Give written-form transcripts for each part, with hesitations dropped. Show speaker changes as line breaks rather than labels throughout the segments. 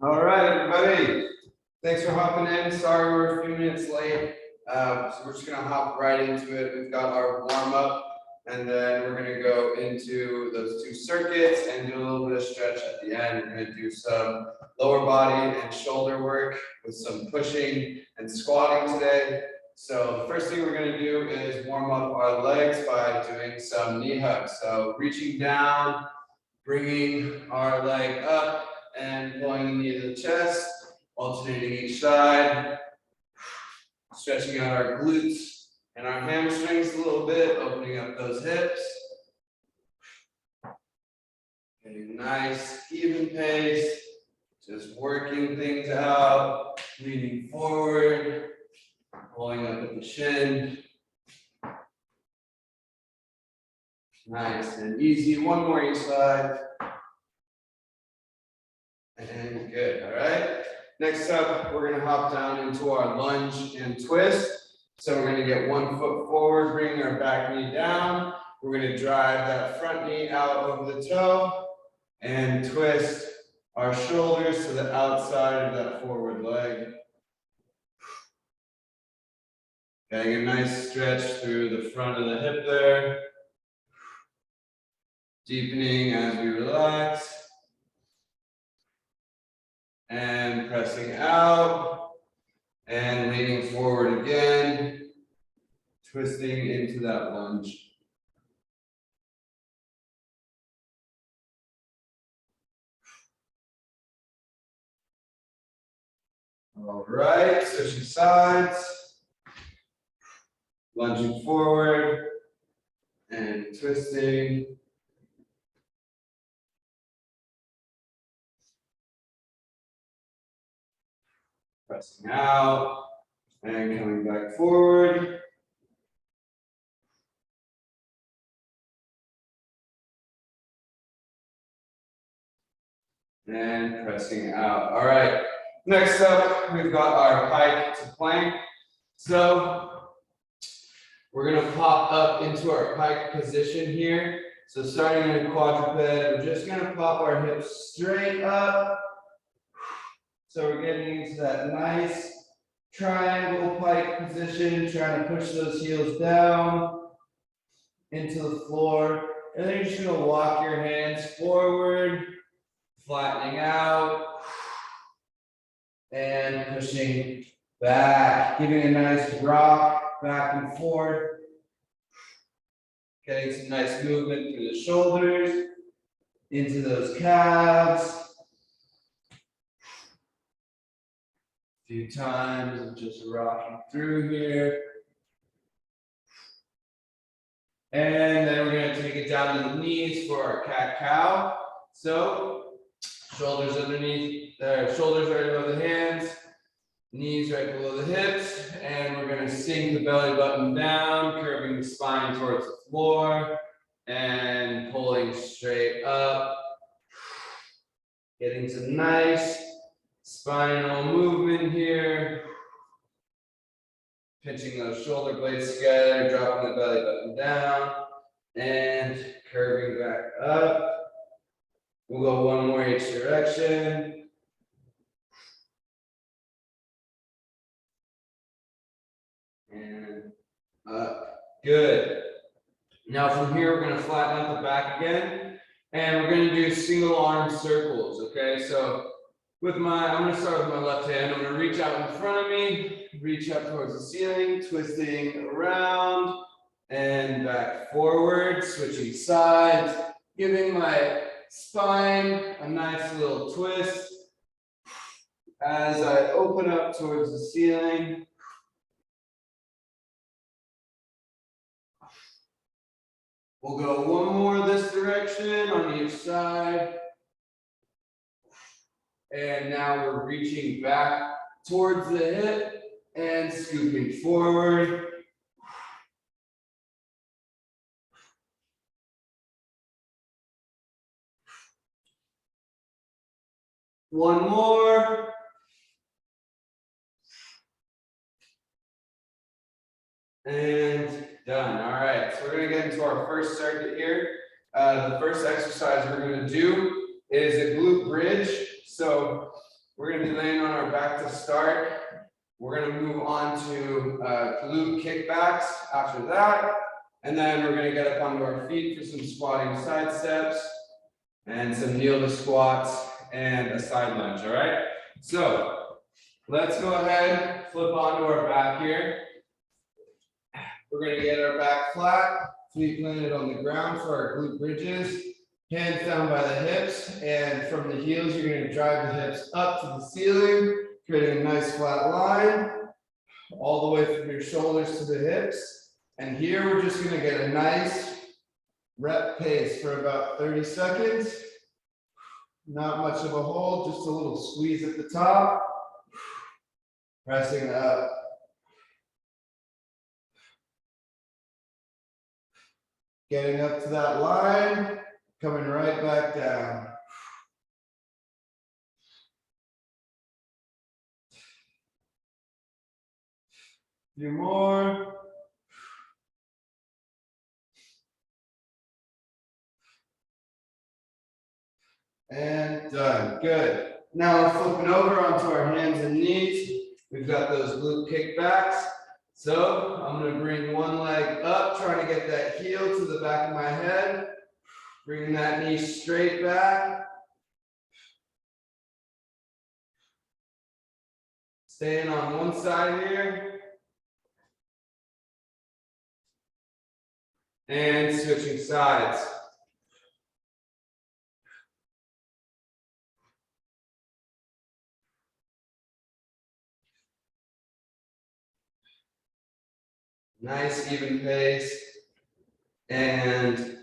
All right, everybody. Thanks for hopping in. Sorry we're a few minutes late. So we're just gonna hop right into it. We've got our warm up, and then we're gonna go into those two circuits and do a little bit of stretch at the end. We're gonna do some lower body and shoulder work with some pushing and squatting today. So the first thing we're gonna do is warm up our legs by doing some knee hugs. So reaching down, bringing our leg up and pulling the knee to the chest, alternating each side, stretching out our glutes and our hamstrings a little bit, opening up those hips. Getting a nice, even pace, just working things out, leaning forward, pulling up at the shin. Nice and easy. One more each side. And good, all right? Next up, we're gonna hop down into our lunge and twist. So we're gonna get 1 foot forward, bring our back knee down. We're gonna drive that front knee out over the toe and twist our shoulders to the outside of that forward leg. Getting a nice stretch through the front of the hip there. Deepening as we relax. And pressing out and leaning forward again, twisting into that lunge. All right, switching sides, lunging forward and twisting. Pressing out and coming back forward. And pressing out. All right. Next up, we've got our pike to plank. So we're going to pop up into our pike position here. So starting in a quadruped, we're just going to pop our hips straight up. So we're getting into that nice triangle pike position, trying to push those heels down into the floor. And then you're just going to walk your hands forward, flattening out, and pushing back, giving a nice rock back and forth. Getting some nice movement through the shoulders, into those calves. A few times of just rocking through here. And then we're going to take it down to the knees for our cat-cow. So shoulders underneath, shoulders right above the hands, knees right below the hips, and we're going to sink the belly button down, curving the spine towards the floor, and pulling straight up. Getting some nice spinal movement here. Pinching those shoulder blades together, dropping the belly button down, and curving back up. We'll go one more each direction. And up. Good. Now from here, we're going to flatten out the back again, and we're going to do single arm circles, okay? So I'm going to start with my left hand. I'm going to reach out in front of me, reach up towards the ceiling, twisting around and back forward, switching sides, giving my spine a nice little twist as I open up towards the ceiling. We'll go one more this direction on each side. And now we're reaching back towards the hip and scooping forward. One more. And done. All right, so we're going to get into our first circuit here. The first exercise we're going to do is a glute bridge. to start. We're gonna move on to glute kickbacks after that. And then we're gonna get up onto our feet for some squatting side steps and some kneel to squats and a side lunge, all right? So let's go ahead, flip onto our back here. We're gonna get our back flat, feet planted on the ground for our glute bridges, hands down by the hips, and from the heels, you're gonna drive the hips up to the ceiling, creating a nice flat line, all the way from your shoulders to the hips. And here, we're just gonna get a nice rep pace for about 30 seconds. Not much of a hold, just a little squeeze at the top, pressing up. Getting up to that line, coming right back down. A few more. And done. Good. Now we're flipping over onto our hands and knees. We've got those glute kickbacks. So I'm going to bring one leg up, trying to get that heel to the back of my head. Bringing that knee straight back. Staying on one side here. And switching sides. Nice even pace. And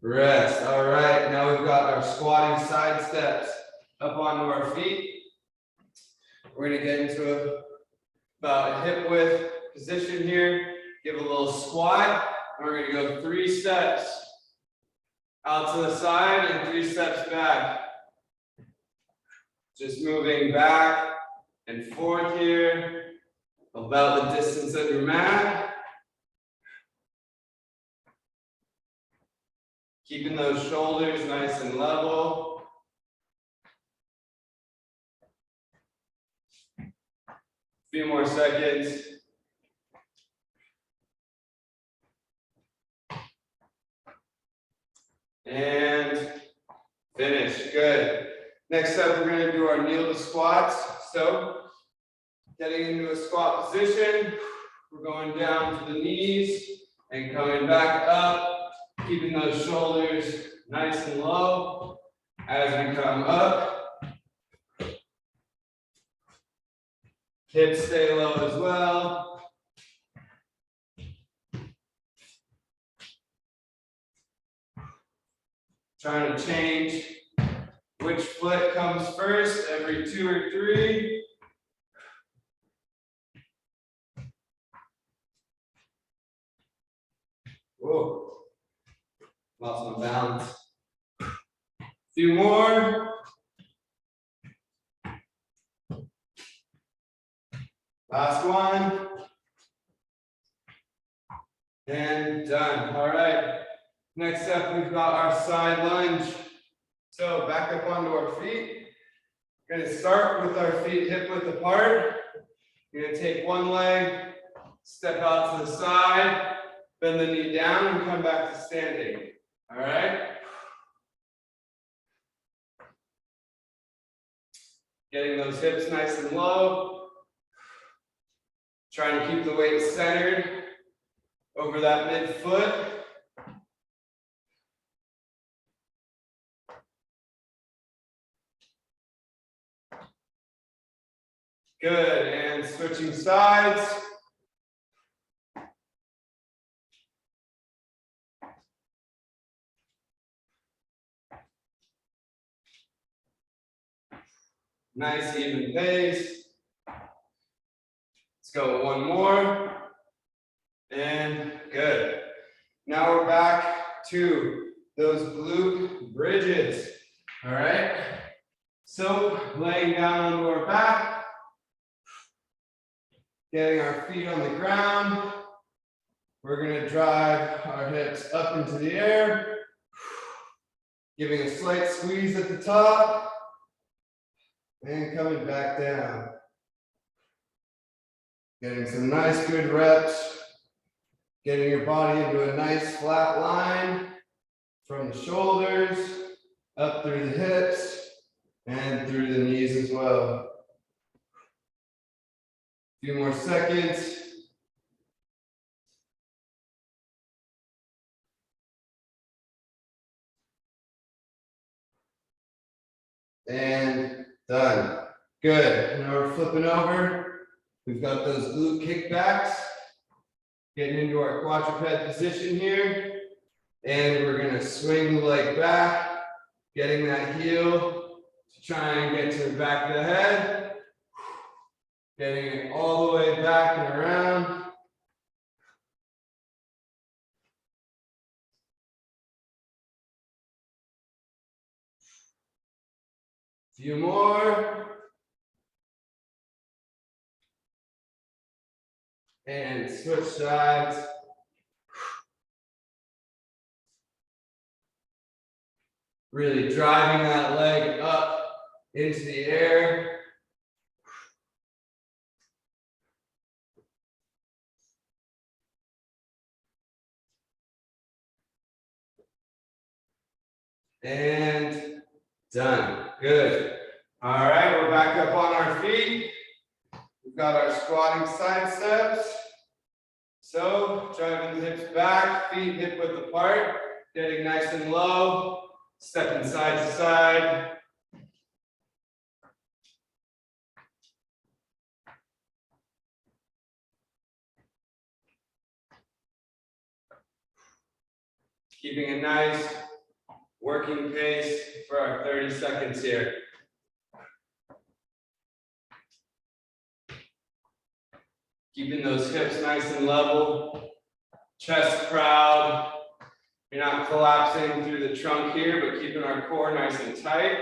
rest. All right, now we've got our squatting side steps up onto our feet. We're going to get into about a hip width position here. Give a little squat. And we're going to go 3 steps out to the side and 3 steps back. Just moving back and forth here, about the distance of your mat. Keeping those shoulders nice and level. A few more seconds. And finish. Good. Next up, we're going to do our kneel to squats. So, getting into a squat position, we're going down to the knees and coming back up. Keeping those shoulders nice and low as we come up. Hips stay low as well. Trying to change which foot comes first every 2 or 3. Whoa. Lost my balance. A few more. Last one. And done. All right. Next up, we've got our side lunge. So back up onto our feet. We're going to start with our feet hip width apart. You're going to take one leg, step out to the side, bend the knee down, and come back to standing. All right. Getting those hips nice and low. Trying to keep the weight centered over that midfoot. Good, and switching sides. Nice even pace. Let's go one more. And good. Now we're back to those glute bridges. All right. So laying down onto our back, getting our feet on the ground. We're going to drive our hips up into the air, giving a slight squeeze at the top. And coming back down. Getting some nice good reps. Getting your body into a nice flat line from the shoulders, up through the hips, and through the knees as well. A few more seconds. And done. Good. Now we're flipping over. We've got those glute kickbacks. Getting into our quadruped position here. And we're going to swing the leg back, getting that heel to try and get to the back of the head. Getting it all the way back and around. Few more. And switch sides. Really driving that leg up into the air. And done. Good. All right, we're back up on our feet. We've got our squatting side steps. So driving the hips back, feet hip width apart, getting nice and low, stepping side to side. Keeping a nice working pace for our 30 seconds here. Keeping those hips nice and level, chest proud. You're not collapsing through the trunk here, but keeping our core nice and tight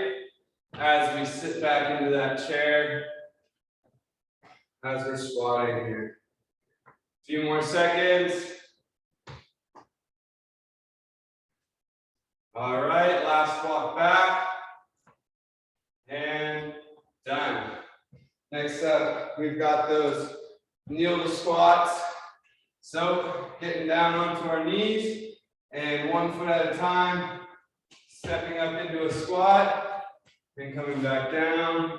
as we sit back into that chair as we're squatting here. A few more seconds. All right, last walk back. And done. Next up, we've got those kneel to squats. So getting down onto our knees and 1 foot at a time, stepping up into a squat and coming back down.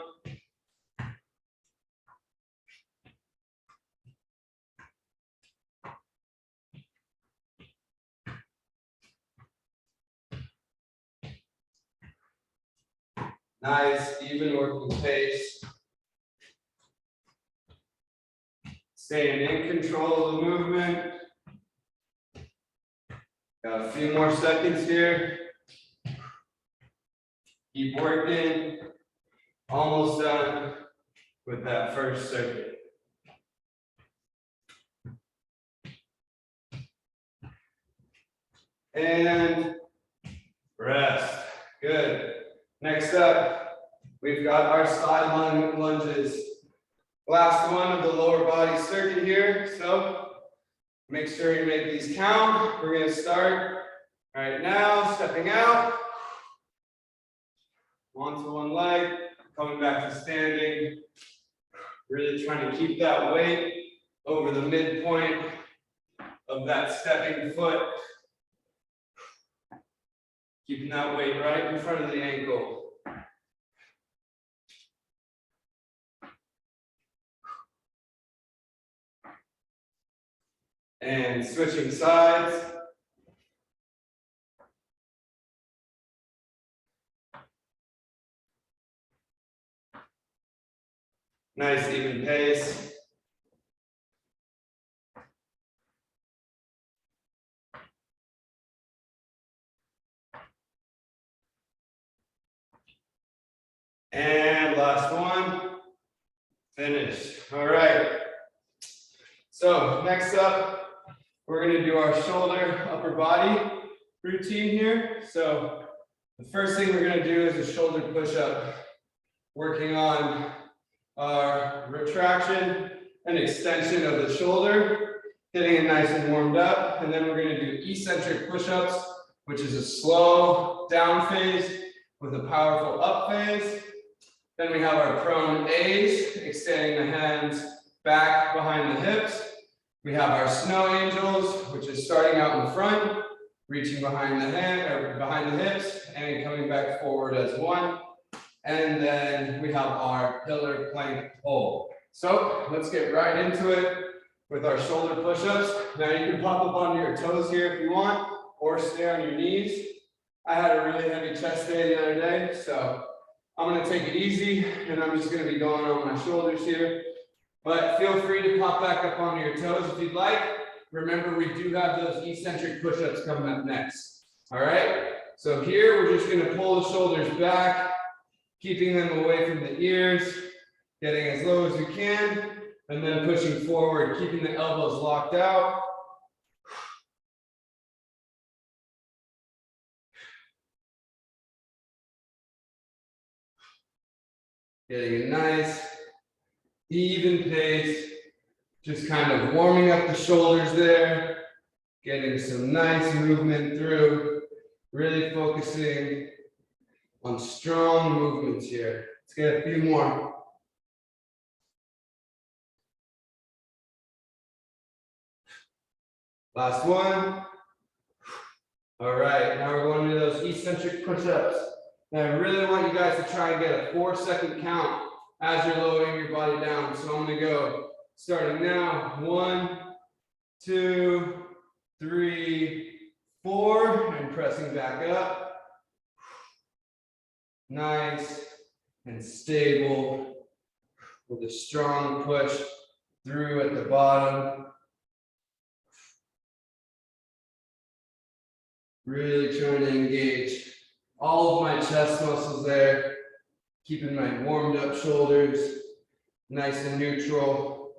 Nice, even working pace. Staying in control of the movement. Got a few more seconds here. Keep working. Almost done with that first circuit. And rest. Good. Next up, we've got our sideline lunges. Last one of the lower body circuit here. So make sure you make these count. We're going to start right now, stepping out. Onto one leg, coming back to standing. Really trying to keep that weight over the midpoint of that stepping foot. Keeping that weight right in front of the ankle. And switching sides. Nice even pace. And last one. Finished. All right. So next up, we're going to do our shoulder upper body routine here. So the first thing we're going to do is a shoulder push-up, working on our retraction and extension of the shoulder, getting it nice and warmed up. And then we're going to do eccentric push-ups, which is a slow down phase with a powerful up phase. Then we have our prone A's, extending the hands back behind the hips. We have our snow angels, which is starting out in front, reaching behind the hand or behind the hips, and coming back forward as one. And then we have our pillar plank hold. So let's get right into it with our shoulder push-ups. Now you can pop up onto your toes here if you want, or stay on your knees. I had a really heavy chest day the other day, so I'm gonna take it easy, and I'm just gonna be going on my shoulders here. But feel free to pop back up onto your toes if you'd like. Remember, we do have those eccentric push-ups coming up next. All right, so here we're just gonna pull the shoulders back, keeping them away from the ears, getting as low as we can, and then pushing forward, keeping the elbows locked out. Getting a nice, even pace, just kind of warming up the shoulders there, getting some nice movement through, really focusing on strong movements here. Let's get a few more. Last one. All right, now we're going to those eccentric push-ups. Now I really want you guys to try and get a 4-second count as you're lowering your body down. So I'm gonna go starting now. 1, 2, 3, 4, and pressing back up. Nice and stable with a strong push through at the bottom. Really trying to engage all of my chest muscles there, keeping my warmed up shoulders nice and neutral.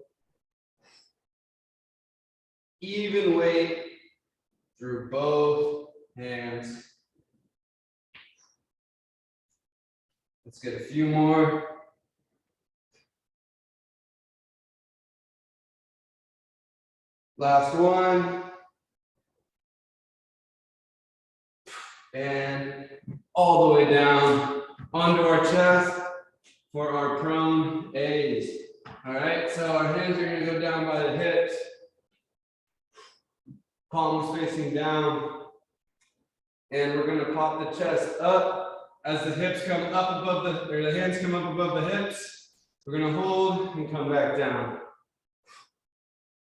Even weight through both hands. Let's get a few more. Last one. And all the way down onto our chest for our prone A's. All right, so our hands are gonna go down by the hips, palms facing down, and we're gonna pop the chest up as the hips come up above the hands come up above the hips. We're gonna hold and come back down.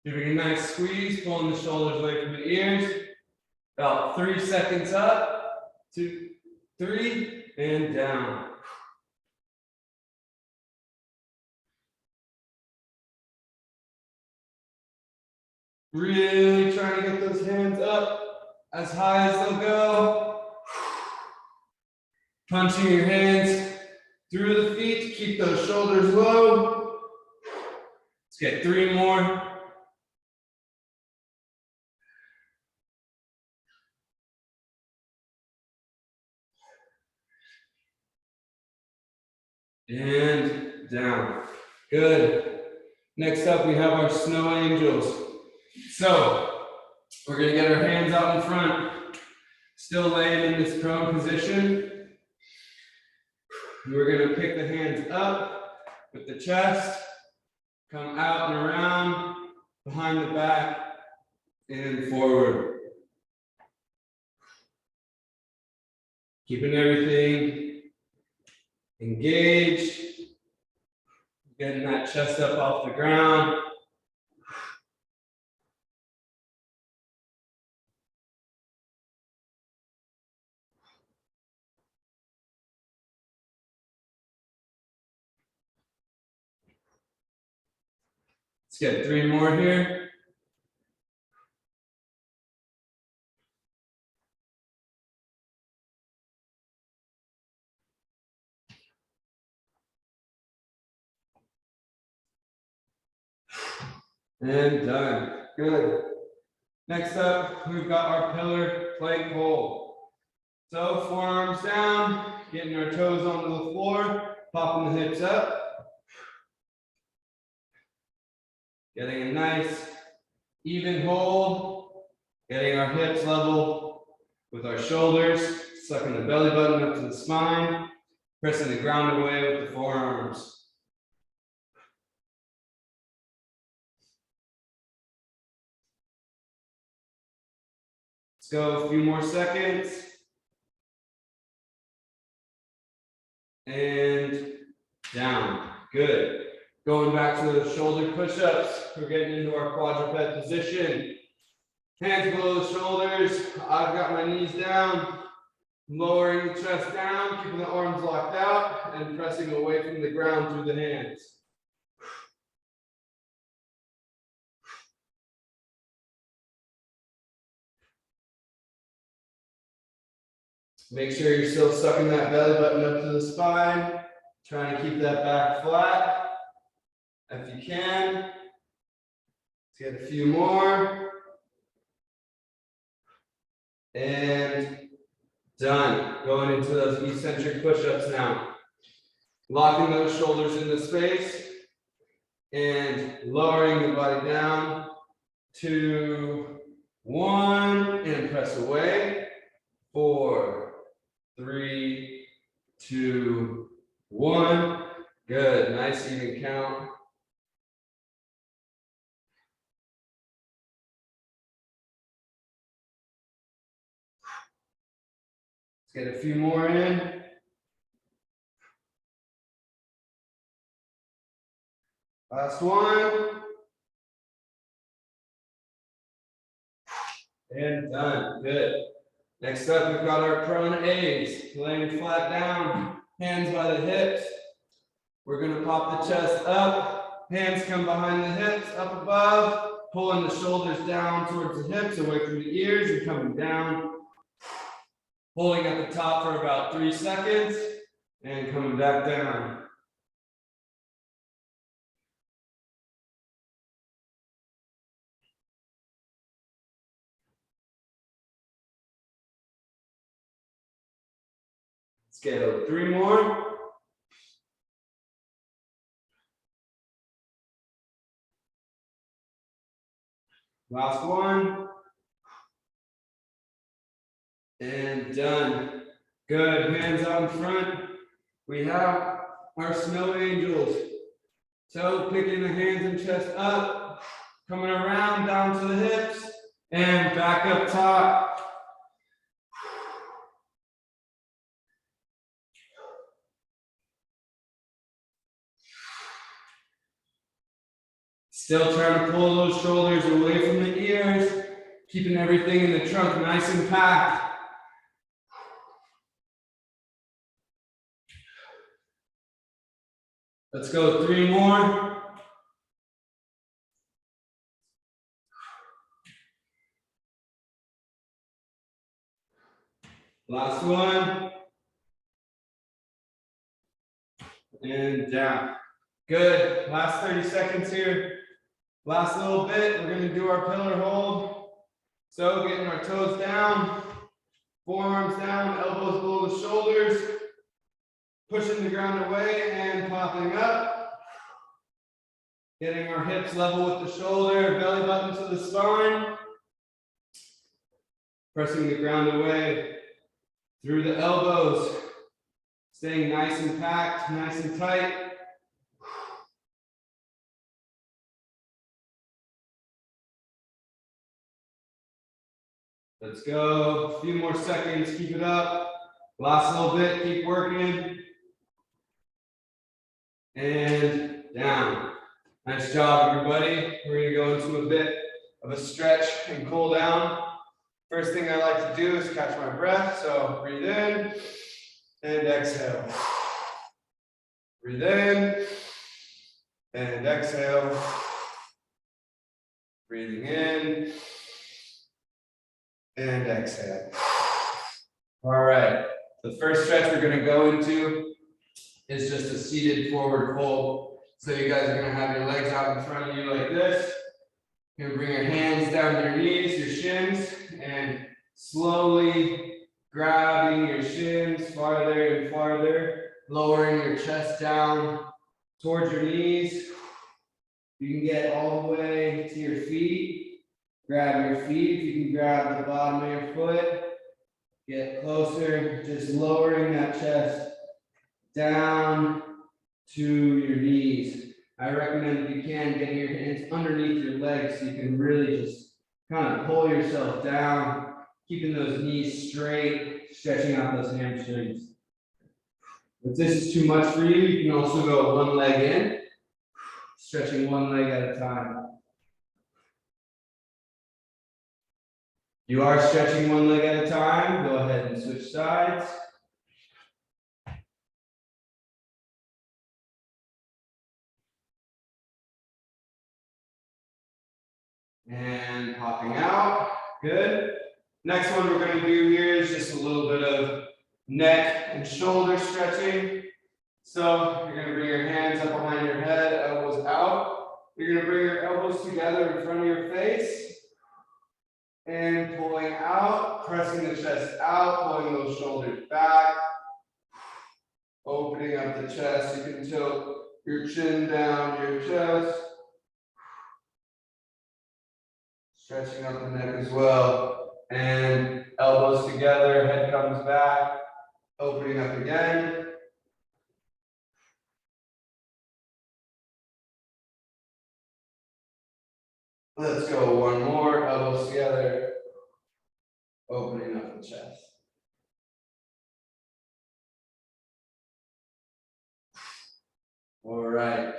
Giving a nice squeeze, pulling the shoulders away from the ears. About 3 seconds up. 2, 3, and down. Really trying to get those hands up as high as they'll go. Punching your hands through the feet to keep those shoulders low. Let's get 3 more. And down. Good. Next up, we have our snow angels. So we're going to get our hands out in front, still laying in this prone position. We're going to pick the hands up with the chest, come out and around, behind the back, and forward. Keeping everything engaged, getting that chest up off the ground. Let's get 3 more here. And done. Good. Next up, we've got our pillar plank hold. So forearms down, getting our toes onto the floor, popping the hips up. Getting a nice even hold, getting our hips level with our shoulders, sucking the belly button up to the spine, pressing the ground away with the forearms. Let's go a few more seconds. And down. Good. Going back to those shoulder push-ups. We're getting into our quadruped position. Hands below the shoulders. I've got my knees down. Lowering the chest down, keeping the arms locked out, and pressing away from the ground through the hands. Make sure you're still sucking that belly button up to the spine. Trying to keep that back flat if you can. Let's get a few more. And done. Going into those eccentric push-ups now. Locking those shoulders into space and lowering the body down. 2, 1, and press away. 4, 3, 2, 1. Good. Nice even count. Let's get a few more in. Last one. And done. Good. Next up, we've got our prone A's. Laying flat down, hands by the hips. We're going to pop the chest up. Hands come behind the hips, up above. Pulling the shoulders down towards the hips, away from the ears. You're coming down. Holding at the top for about 3 seconds. And coming back down. Let's get 3 more. Last one. And done. Good. Hands out in front. We have our snow angels. So picking the hands and chest up, coming around down to the hips, and back up top. Still trying to pull those shoulders away from the ears, keeping everything in the trunk nice and packed. Let's go 3 more. Last one. And down. Good. Last 30 seconds here. Last little bit, we're going to do our pillar hold. So getting our toes down, forearms down, elbows below the shoulders, pushing the ground away and popping up. Getting our hips level with the shoulder, belly button to the spine. Pressing the ground away through the elbows. Staying nice and packed, nice and tight. Let's go. A few more seconds. Keep it up. Last little bit. Keep working. And down. Nice job, everybody. We're going to go into a bit of a stretch and cool down. First thing I like to do is catch my breath. So breathe in and exhale. Breathe in and exhale. Breathing in and exhale. All right. The first stretch we're going to go into is just a seated forward fold. So you guys are going to have your legs out in front of you like this. You're going to bring your hands down to your knees, your shins, and slowly grabbing your shins farther and farther, lowering your chest down towards your knees. You can get all the way to your feet. Grab your feet. You can grab the bottom of your foot. Get closer, just lowering that chest down to your knees. I recommend, if you can, getting your hands underneath your legs so you can really just kind of pull yourself down keeping those knees straight, stretching out those hamstrings. If this is too much for you, you can also go one leg in, stretching one leg at a time. You are stretching one leg at a time, go ahead and switch sides. And popping out, good. Next one we're going to do here is just a little bit of neck and shoulder stretching. So you're going to bring your hands up behind your head, elbows out. You're going to bring your elbows together in front of your face. And pulling out, pressing the chest out, pulling those shoulders back. Opening up the chest, you can tilt your chin down your chest. Stretching up the neck as well. And elbows together, head comes back. Opening up again. Let's go one more, elbows together. Opening up the chest. All right.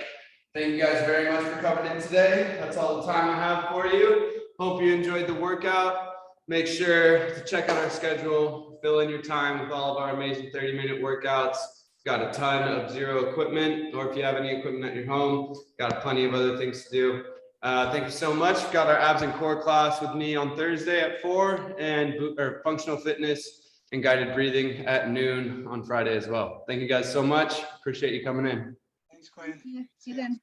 Thank you guys very much for coming in today. That's all the time I have for you. Hope you enjoyed the workout. Make sure to check out our schedule, fill in your time with all of our amazing 30-minute workouts. Got a ton of zero equipment, or if you have any equipment at your home, got plenty of other things to do. Thank you so much. Got our abs and core class with me on Thursday at 4 and functional fitness and guided breathing at noon on Friday as well. Thank you guys so much. Appreciate you coming in.
Thanks, Quinn.
See you then.